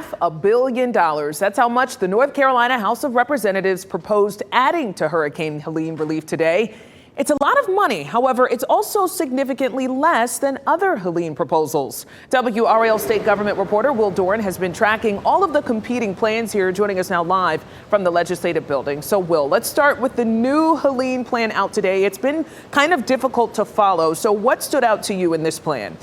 $500 million. That's how much the North Carolina House of Representatives proposed adding to Hurricane Helene relief today. It's a lot of money. However, it's also significantly less than other Helene proposals. WRAL state government reporter Will Doran has been tracking all of the competing plans here, joining us now live from the legislative building. So, Will, let's start with the new Helene plan out today. It's been kind of difficult to follow. So what stood out to you in this plan?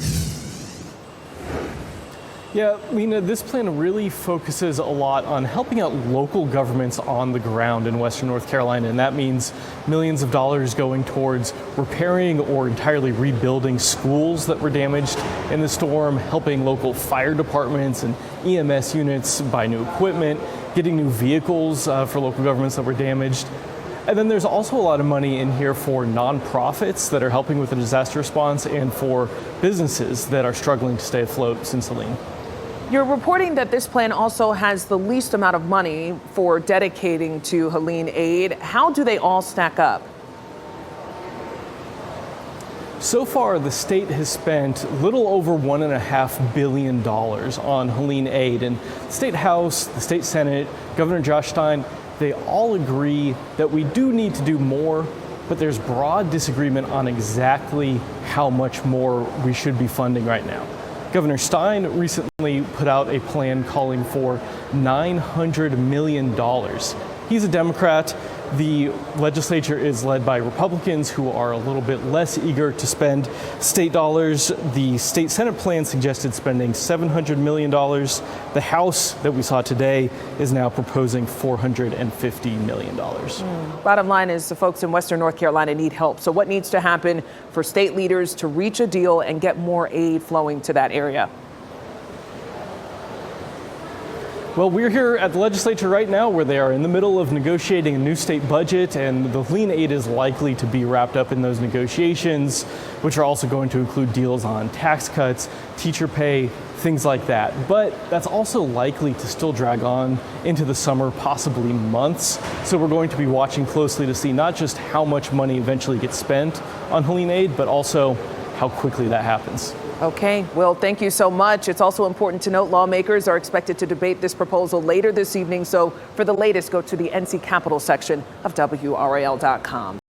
Yeah, Lena, this plan really focuses a lot on helping out local governments on the ground in Western North Carolina, and that means millions of dollars going towards repairing or entirely rebuilding schools that were damaged in the storm, helping local fire departments and EMS units buy new equipment, getting new vehicles for local governments that were damaged. And then there's also a lot of money in here for nonprofits that are helping with the disaster response and for businesses that are struggling to stay afloat since Helene. You're reporting that this plan also has the least amount of money for dedicating to Helene aid. How do they all stack up? So far, the state has spent little over $1.5 billion on Helene aid. And the State House, the State Senate, Governor Josh Stein, they all agree that we do need to do more, but there's broad disagreement on exactly how much more we should be funding right now. Governor Stein recently put out a plan calling for $900 million. He's a Democrat. The legislature is led by Republicans who are a little bit less eager to spend state dollars. The state Senate plan suggested spending $700 million. The House that we saw today is now proposing $450 million. Bottom line is the folks in Western North Carolina need help. So what needs to happen for state leaders to reach a deal and get more aid flowing to that area? Well, we're here at the legislature right now where they are in the middle of negotiating a new state budget, and the Helene aid is likely to be wrapped up in those negotiations, which are also going to include deals on tax cuts, teacher pay, things like that. But that's also likely to still drag on into the summer, possibly months. So we're going to be watching closely to see not just how much money eventually gets spent on Helene aid, but also how quickly that happens. Okay, Will, thank you so much. It's also important to note lawmakers are expected to debate this proposal later this evening. So for the latest, go to the NC Capitol section of WRAL.com.